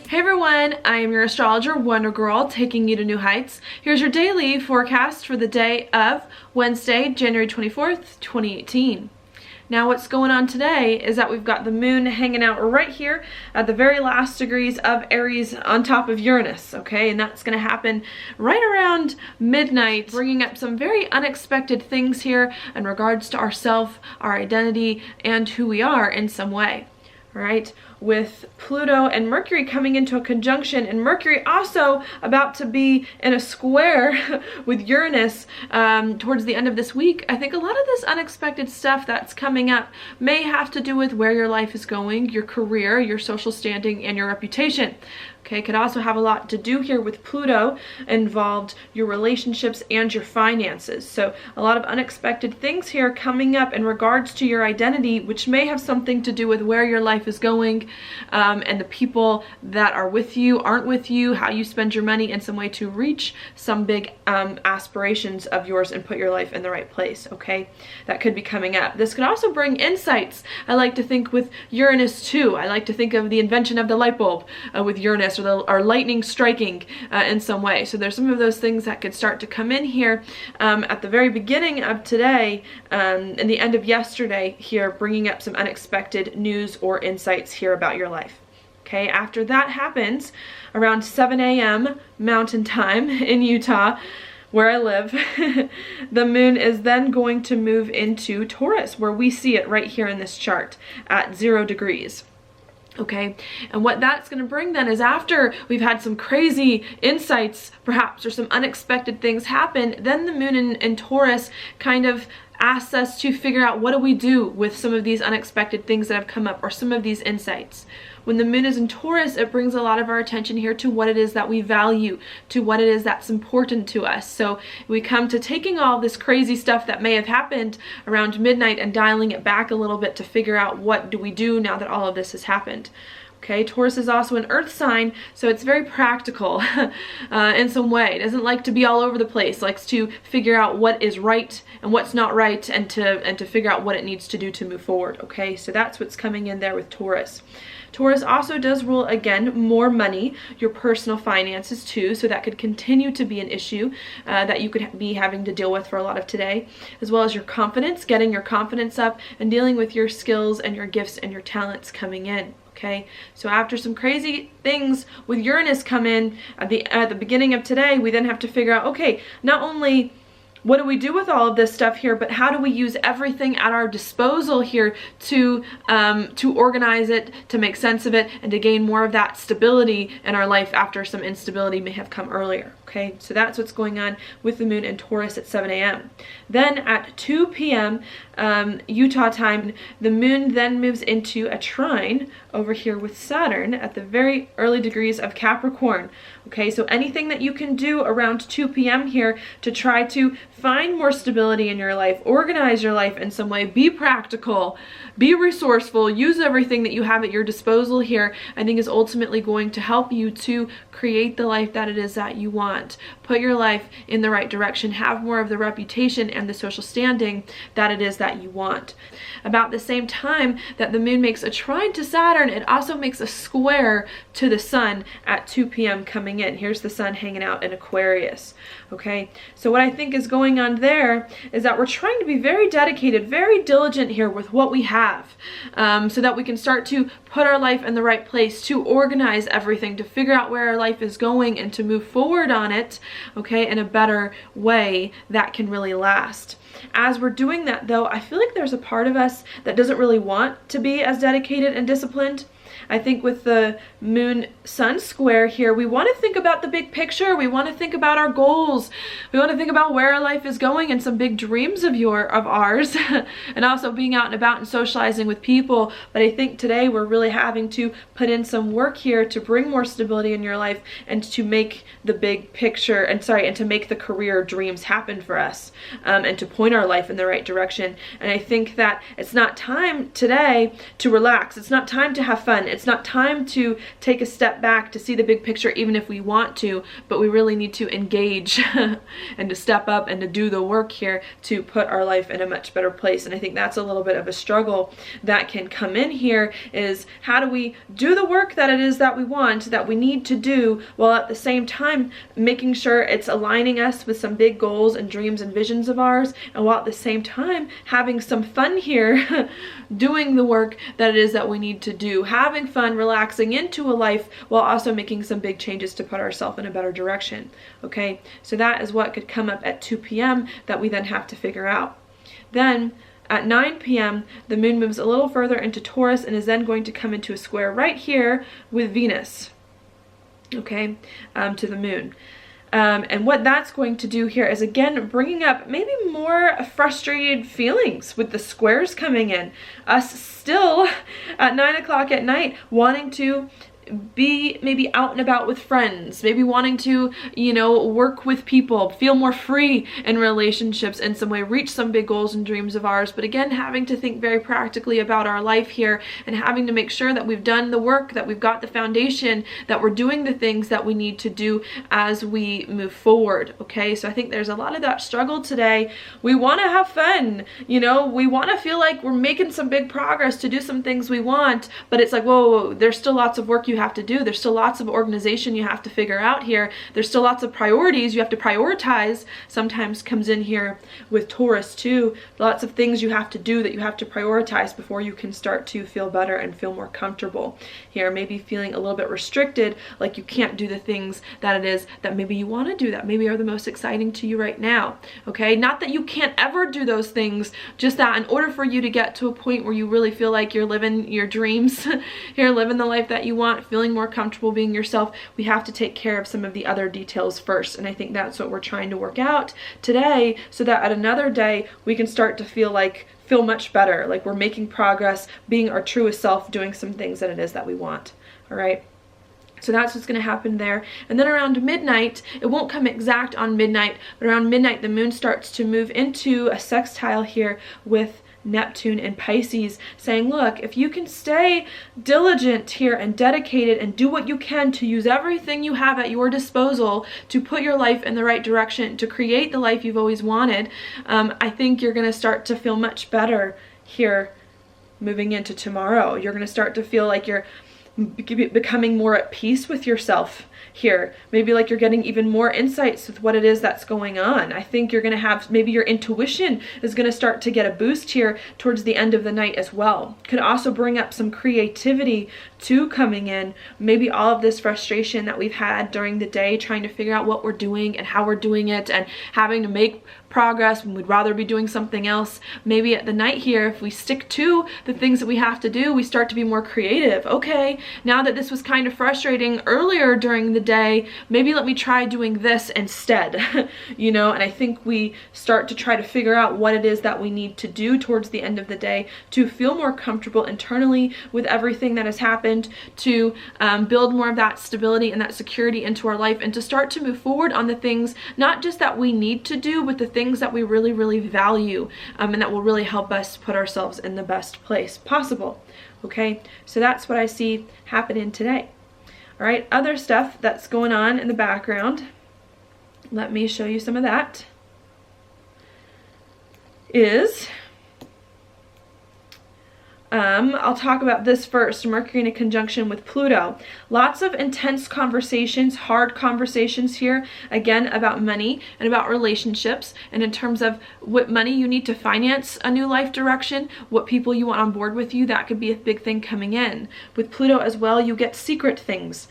Hey everyone, I am your astrologer, Wonder Girl, taking you to new heights. Here's your daily forecast for the day of Wednesday, January 24th, 2018. Now what's going on today is that we've got the moon hanging out right here at the very last degrees of Aries on top of Uranus, okay? And that's going to happen right around midnight, bringing up some very unexpected things here in regards to ourself, our identity, and who we are in some way. Right, with Pluto and Mercury coming into a conjunction, and Mercury also about to be in a square with Uranus towards the end of this week. I think a lot of this unexpected stuff that's coming up may have to do with where your life is going, your career, your social standing, and your reputation. Okay, could also have a lot to do here with Pluto involved, your relationships and your finances. So a lot of unexpected things here coming up in regards to your identity, which may have something to do with where your life is going, and the people that are with you, aren't with you, how you spend your money in some way to reach some big aspirations of yours and put your life in the right place, okay? That could be coming up. This could also bring insights. I like to think with Uranus too. I like to think of the invention of the light bulb with Uranus, or lightning striking in some way. So there's some of those things that could start to come in here at the very beginning of today and the end of yesterday here, bringing up some unexpected news or insights here about your life. Okay, after that happens around 7 a.m. Mountain Time in Utah, where I live, the moon is then going to move into Taurus, where we see it right here in this chart at 0 degrees. Okay, and what that's going to bring then is, after we've had some crazy insights perhaps, or some unexpected things happen, then the moon in Taurus kind of asks us to figure out, what do we do with some of these unexpected things that have come up, or some of these insights. When the moon is in Taurus, it brings a lot of our attention here to what it is that we value, to what it is that's important to us. So we come to taking all this crazy stuff that may have happened around midnight and dialing it back a little bit to figure out, what do we do now that all of this has happened. Okay, Taurus is also an earth sign, so it's very practical in some way. It doesn't like to be all over the place, likes to figure out what is right and what's not right, and to figure out what it needs to do to move forward. Okay, so that's what's coming in there with Taurus. Taurus also does rule, again, more money, your personal finances too, so that could continue to be an issue that you could be having to deal with for a lot of today, as well as your confidence, getting your confidence up, and dealing with your skills and your gifts and your talents coming in. Okay, so after some crazy things with Uranus come in at the beginning of today, we then have to figure out, okay, not only what do we do with all of this stuff here, but how do we use everything at our disposal here to organize it, to make sense of it, and to gain more of that stability in our life after some instability may have come earlier. Okay, so that's what's going on with the moon in Taurus at 7 a.m. Then at 2 p.m. Utah time, the moon then moves into a trine over here with Saturn at the very early degrees of Capricorn. Okay, so anything that you can do around 2 p.m. here to try to find more stability in your life, organize your life in some way, be practical, be resourceful, use everything that you have at your disposal here, I think is ultimately going to help you to create the life that it is that you want. Put your life in the right direction, have more of the reputation and the social standing that it is that you want. About the same time that the moon makes a trine to Saturn, it also makes a square to the sun at 2 p.m. coming in. Here's the sun hanging out in Aquarius. Okay, so what I think is going on there is that we're trying to be very dedicated, very diligent here with what we have, so that we can start to put our life in the right place, to organize everything, to figure out where our life is going, and to move forward on it, okay, in a better way that can really last. As we're doing that though, I feel like there's a part of us that doesn't really want to be as dedicated and disciplined. I think with the moon sun square here, we want to think about the big picture. We want to think about our goals. We want to think about where our life is going and some big dreams of ours and also being out and about and socializing with people. But I think today we're really having to put in some work here to bring more stability in your life and to make the big picture and to make the career dreams happen for us, and to point our life in the right direction. And I think that it's not time today to relax. It's not time to have fun. done. It's not time to take a step back to see the big picture, even if we want to, but we really need to engage and to step up and to do the work here to put our life in a much better place. And I think that's a little bit of a struggle that can come in here, is how do we do the work that it is that we want, that we need to do, while at the same time making sure it's aligning us with some big goals and dreams and visions of ours, and while at the same time having some fun here doing the work that it is that we need to do, having fun, relaxing into a life while also making some big changes to put ourselves in a better direction. Okay, so that is what could come up at 2 p.m. that we then have to figure out. Then at 9 p.m. the moon moves a little further into Taurus and is then going to come into a square right here with Venus, okay, to the moon. And what that's going to do here is, again, bringing up maybe more frustrated feelings with the squares coming in. Us still at 9 o'clock at night wanting to be maybe out and about with friends, maybe wanting to, you know, work with people, feel more free in relationships in some way, reach some big goals and dreams of ours. But again, having to think very practically about our life here and having to make sure that we've done the work, that we've got the foundation, that we're doing the things that we need to do as we move forward. Okay, so I think there's a lot of that struggle today. We want to have fun, you know, we want to feel like we're making some big progress to do some things we want, but it's like, whoa, there's still lots of work you have to do. There's still lots of organization you have to figure out here. There's still lots of priorities you have to prioritize. Sometimes comes in here with Taurus too. Lots of things you have to do that you have to prioritize before you can start to feel better and feel more comfortable here. Maybe feeling a little bit restricted, like you can't do the things that it is that maybe you want to do, that maybe are the most exciting to you right now. Okay, not that you can't ever do those things, just that in order for you to get to a point where you really feel like you're living your dreams, you're living the life that you want, feeling more comfortable being yourself, we have to take care of some of the other details first. And I think that's what we're trying to work out today, so that at another day we can start to feel much better, like we're making progress, being our truest self, doing some things that it is that we want. All right, so that's what's going to happen there. And then around midnight, it won't come exact on midnight, but around midnight the moon starts to move into a sextile here with Neptune and Pisces, saying, look, if you can stay diligent here and dedicated and do what you can to use everything you have at your disposal to put your life in the right direction, to create the life you've always wanted, I think you're going to start to feel much better here moving into tomorrow. You're going to start to feel like you're becoming more at peace with yourself here. Maybe like you're getting even more insights with what it is that's going on. I think you're going to have, maybe your intuition is going to start to get a boost here towards the end of the night as well. Could also bring up some creativity too coming in. Maybe all of this frustration that we've had during the day trying to figure out what we're doing and how we're doing it and having to make progress when we'd rather be doing something else. Maybe at the night here, if we stick to the things that we have to do, we start to be more creative. Okay, now that this was kind of frustrating earlier during the day, maybe let me try doing this instead. You know, and I think we start to try to figure out what it is that we need to do towards the end of the day to feel more comfortable internally with everything that has happened, to build more of that stability and that security into our life, and to start to move forward on the things, not just that we need to do, but the things that we really, really value, and that will really help us put ourselves in the best place possible. Okay, so that's what I see happening today. All right, other stuff that's going on in the background, let me show you some of that, is I'll talk about this first. Mercury in a conjunction with Pluto. Lots of intense conversations, hard conversations here, again, about money and about relationships, and in terms of what money you need to finance a new life direction, what people you want on board with you, that could be a big thing coming in. With Pluto as well, you get secret things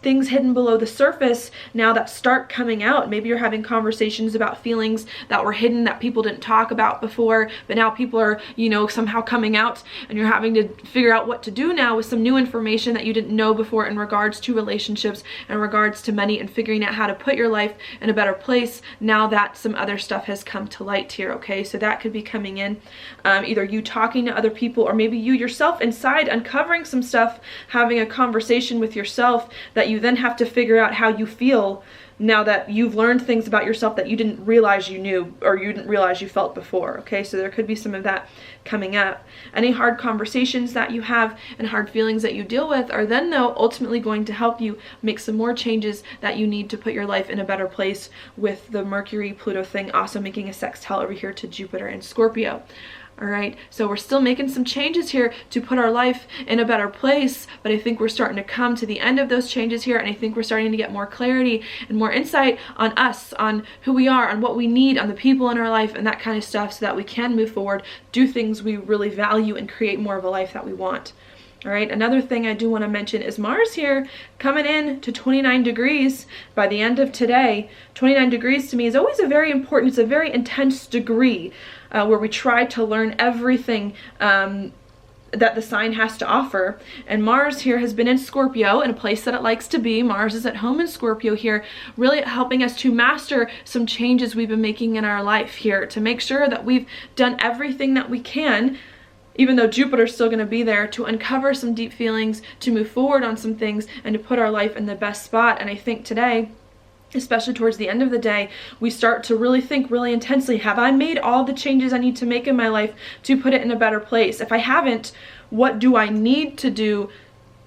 hidden below the surface now that start coming out. Maybe you're having conversations about feelings that were hidden that people didn't talk about before, but now people are, you know, somehow coming out, and you're having to figure out what to do now with some new information that you didn't know before in regards to relationships, in regards to money, and figuring out how to put your life in a better place now that some other stuff has come to light here. Okay, so that could be coming in, either you talking to other people, or maybe you yourself inside uncovering some stuff, having a conversation with yourself that you then have to figure out how you feel now that you've learned things about yourself that you didn't realize you knew, or you didn't realize you felt before. Okay, so there could be some of that coming up. Any hard conversations that you have and hard feelings that you deal with are then, though, ultimately going to help you make some more changes that you need to put your life in a better place, with the Mercury Pluto thing also making a sextile over here to Jupiter and Scorpio. All right, so we're still making some changes here to put our life in a better place, but I think we're starting to come to the end of those changes here, and I think we're starting to get more clarity and more insight on us, on who we are, on what we need, on the people in our life, and that kind of stuff, so that we can move forward, do things we really value, and create more of a life that we want. All right, another thing I do want to mention is Mars here coming in to 29 degrees by the end of today. 29 degrees to me is always a very important, it's a very intense degree where we try to learn everything that the sign has to offer. And Mars here has been in Scorpio, in a place that it likes to be. Mars is at home in Scorpio here, really helping us to master some changes we've been making in our life here, to make sure that we've done everything that we can, even though Jupiter's still going to be there, to uncover some deep feelings, to move forward on some things, and to put our life in the best spot. And I think today, especially towards the end of the day, we start to really think really intensely, have I made all the changes I need to make in my life to put it in a better place? If I haven't, what do I need to do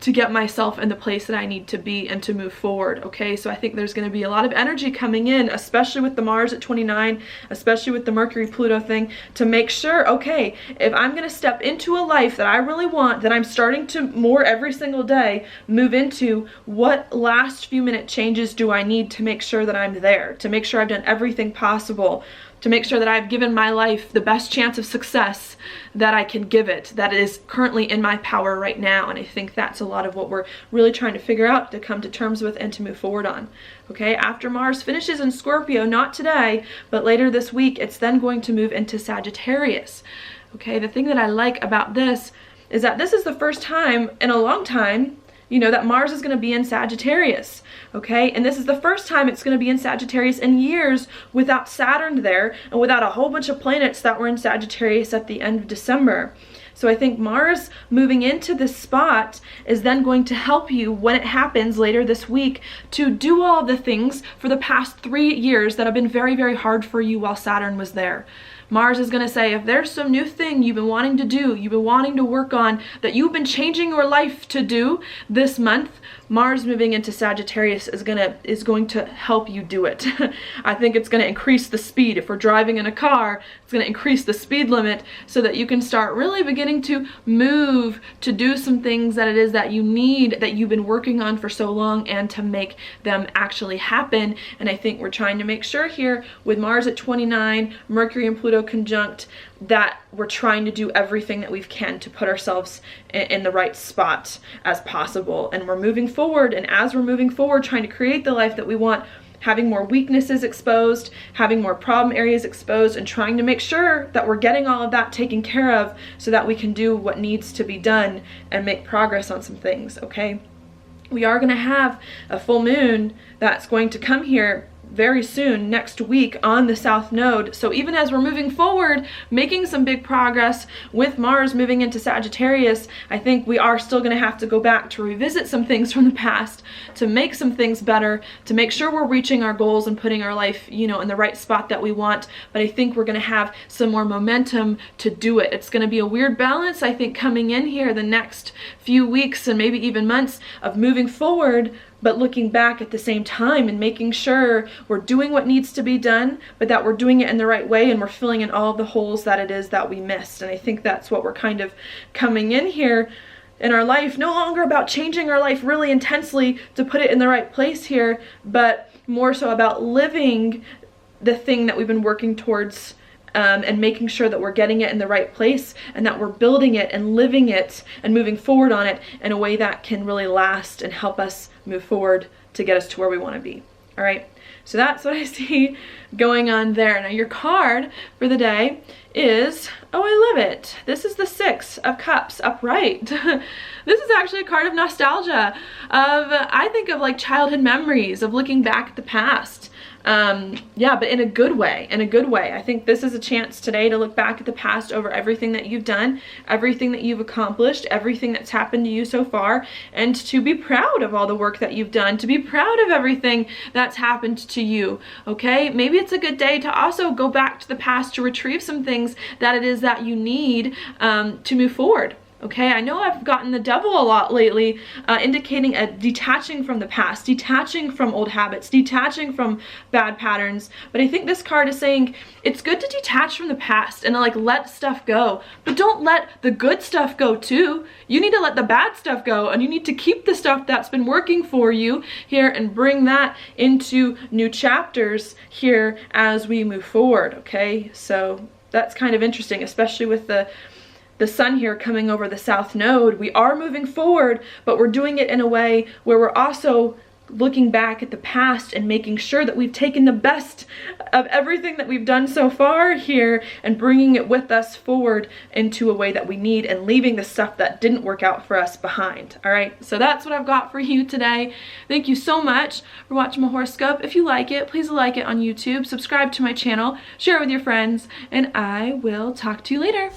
to get myself in the place that I need to be and to move forward? Okay, so I think there's going to be a lot of energy coming in, especially with the Mars at 29, especially with the Mercury Pluto thing, to make sure, okay, if I'm going to step into a life that I really want, that I'm starting to more every single day move into, what last few minute changes do I need to make sure that I'm there, to make sure I've done everything possible, to make sure that I've given my life the best chance of success that I can give it, that is currently in my power right now. And I think that's a lot of what we're really trying to figure out, to come to terms with and to move forward on. Okay, after Mars finishes in Scorpio, not today, but later this week, it's then going to move into Sagittarius. Okay, the thing that I like about this is that this is the first time in a long time, you know, that Mars is going to be in Sagittarius, okay? And this is the first time it's going to be in Sagittarius in years without Saturn there, and without a whole bunch of planets that were in Sagittarius at the end of December. So I think Mars moving into this spot is then going to help you, when it happens later this week, to do all the things for the past 3 years that have been very, very hard for you while Saturn was there. Mars is going to say, if there's some new thing you've been wanting to do, you've been wanting to work on, that you've been changing your life to do this month, Mars moving into Sagittarius is going to help you do it. I think it's going to increase the speed. If we're driving in a car, it's going to increase the speed limit so that you can start really beginning to move, to do some things that it is that you need, that you've been working on for so long, and to make them actually happen. And I think we're trying to make sure here, with Mars at 29, Mercury and Pluto conjunct, that we're trying to do everything that we can to put ourselves in the right spot as possible. And we're moving forward, and as we're moving forward, trying to create the life that we want, having more weaknesses exposed, having more problem areas exposed, and trying to make sure that we're getting all of that taken care of so that we can do what needs to be done and make progress on some things, okay? We are going to have a full moon that's going to come here very soon, next week, on the South Node. So even as we're moving forward, making some big progress with Mars moving into Sagittarius, I think we are still going to have to go back to revisit some things from the past, to make some things better, to make sure we're reaching our goals and putting our life, you know, in the right spot that we want. But I think we're going to have some more momentum to do it. It's going to be a weird balance, I think, coming in here the next few weeks and maybe even months of moving forward, but looking back at the same time and making sure we're doing what needs to be done, but that we're doing it in the right way, and we're filling in all of the holes that it is that we missed. And I think that's what we're kind of coming in here in our life, no longer about changing our life really intensely to put it in the right place here, but more so about living the thing that we've been working towards, and making sure that we're getting it in the right place, and that we're building it and living it and moving forward on it in a way that can really last and help us move forward to get us to where we want to be. All right, so that's what I see going on there. Now your card for the day is, oh, I love it. This is the 6 of Cups upright. This is actually a card of nostalgia, of, I think of like childhood memories, of looking back at the past. Yeah, but in a good way, I think this is a chance today to look back at the past over everything that you've done, everything that you've accomplished, everything that's happened to you so far, and to be proud of all the work that you've done, to be proud of everything that's happened to you, okay? Maybe it's a good day to also go back to the past to retrieve some things that it is that you need to move forward. Okay, I know I've gotten the devil a lot lately, indicating a detaching from the past, detaching from old habits, detaching from bad patterns. But I think this card is saying it's good to detach from the past and to like let stuff go. But don't let the good stuff go too. You need to let the bad stuff go, and you need to keep the stuff that's been working for you here and bring that into new chapters here as we move forward, okay? So that's kind of interesting, especially with the sun here coming over the south node. We are moving forward, but we're doing it in a way where we're also looking back at the past and making sure that we've taken the best of everything that we've done so far here and bringing it with us forward into a way that we need, and leaving the stuff that didn't work out for us behind. All right, so that's what I've got for you today. Thank you so much for watching my horoscope. If you like it, please like it on YouTube, subscribe to my channel, share it with your friends, and I will talk to you later.